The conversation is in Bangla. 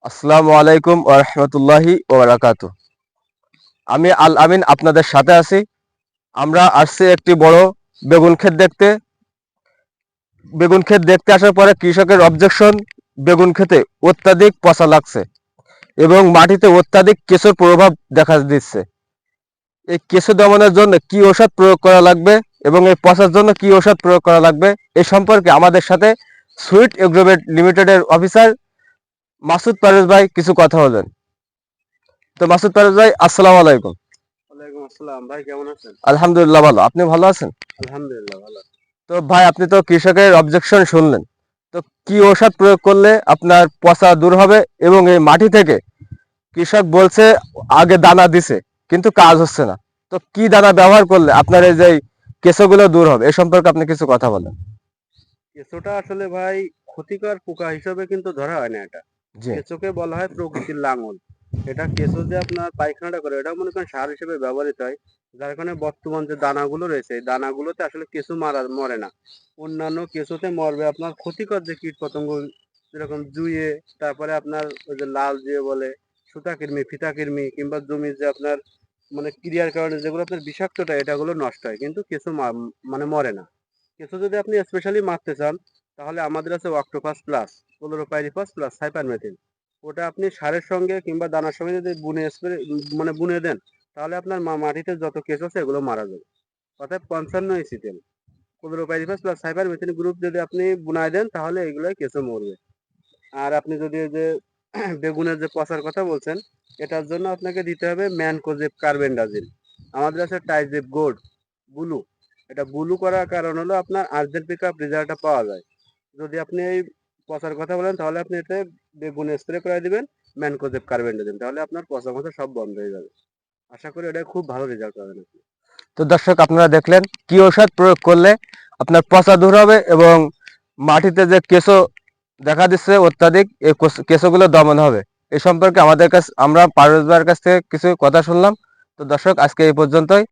আসসালামু আলাইকুম ওয়া রাহমাতুল্লাহি ওয়া বারাকাতুহু। আমি আল আমিন আপনাদের সাথে আছি। আমরা আসছি একটি বড় বেগুন ক্ষেত দেখতে। বেগুন ক্ষেত দেখতে আসার পরে কৃষকের অবজেকশন, বেগুন ক্ষেতে অত্যাধিক পচা লাগছে এবং মাটিতে অত্যাধিক কেঁচোর প্রভাব দেখা দিচ্ছে। এই কেঁচো দমনের জন্য কি ঔষধ প্রয়োগ করা লাগবে এবং এই পচার জন্য কি ঔষধ প্রয়োগ করা লাগবে এই সম্পর্কে আমাদের সাথে সুইট এগ্রোভেট লিমিটেডের অফিসার মাসুদ পারভেজ ভাই কিছু কথা বলেন। তো মাসুদ পারভেজ ভাই, আসসালামু আলাইকুম। ওয়ালাইকুম আসসালাম। ভাই কেমন আছেন? আলহামদুলিল্লাহ ভালো, আপনি ভালো আছেন? আলহামদুলিল্লাহ ভালো আছি। তো ভাই, আপনি তো কৃষকের অবজেকশন শুনলেন। তো কি ঔষধ প্রয়োগ করলে আপনার পচা দূর হবে এবং এই মাটি থেকে কৃষক বলছে আগে দানা দিছে কিন্তু কাজ হচ্ছে না, তো কি দানা ব্যবহার করলে আপনার এই যে কেঁচোগুলো দূর হবে এ সম্পর্কে আপনি কিছু কথা বলেন। কেঁচোটা আসলে ভাই ক্ষতিকর পোকা হিসেবে কিন্তু ধরা হয় না এটা। জি। কেঁচোকে বলা হয় প্রকৃতির লাঙল। এটা কেঁচো যে আপনার পায়খানাটা করে এটা মনে করেন সার হিসেবে ব্যবহৃত হয়। যার কারণে বর্তমান যে দানাগুলো রয়েছে এই দানাগুলোতে আসলে কেঁচো মরে না। অন্যান্য কেঁচোতে মরবে আপনার ক্ষতিকর যে কীটপতঙ্গ যেরকম জুঁয়ে, তারপরে আপনার ওই যে লাল জুঁয়ে বলে, সুতাকৃমি, ফিতাকৃমি কিংবা জমির যে আপনার মানে ক্রিয়ার কারণে যেগুলো আপনার বিষাক্তটা এটাগুলো নষ্ট হয়। কিন্তু কেঁচো মানে মরে না। কেঁচো যদি আপনি স্পেশালি মারতে চান তাহলে আমাদের আছে octopus plus, chlorpyrifos plus cypermethrin. ওটা আপনি সারের সঙ্গে কিংবা দানার সঙ্গে যদি বুনে স্প্রে মানে বুনে দেন তাহলে আপনার মাটিতে যত কেঁচো আছে এগুলো মারা যাবে। অর্থাৎ 55 ইসিটেল ক্লোরোপাইরিফস প্লাস সাইপারমেথ্রিন গ্রুপ যদি আপনি বুনায় দেন তাহলে এগুলোই কেঁচো মরবে। আর আপনি যদি এই যে বেগুনের যে পচার কথা বলছেন এটার জন্য আপনাকে দিতে হবে ম্যানকোজেব কার্বেন্ডাজিম। আমাদের আছে টাইজেব গোল্ড ব্লু। এটা ব্লু করার কারণ হলো আপনার আর্জেন্ট পিক আপ রেজাল্টটা পাওয়া যায়। যদি আপনি এই পচার কথা বলেন তাহলে আপনি এতে বেগুনে স্প্রে করে দিবেন ম্যানকোজেব কার্বেন্ডাজিম, তাহলে আপনার পচা পচা সব বন্ধ হয়ে যাবে। আশা করি এটা খুব ভালো রেজাল্ট পাবেন আপনি। তো দর্শক, আপনারা দেখলেন কি ঔষধ প্রয়োগ করলে আপনার পচা দূর হবে এবং মাটিতে যে কেঁচো দেখা দিচ্ছে অত্যাধিক, এই কেঁচোগুলো দমন হবে। এই সম্পর্কে আমরা পারভেজ ভাইয়ের কাছ থেকে কিছু কথা শুনলাম। তো দর্শক, আজকে এই পর্যন্তই।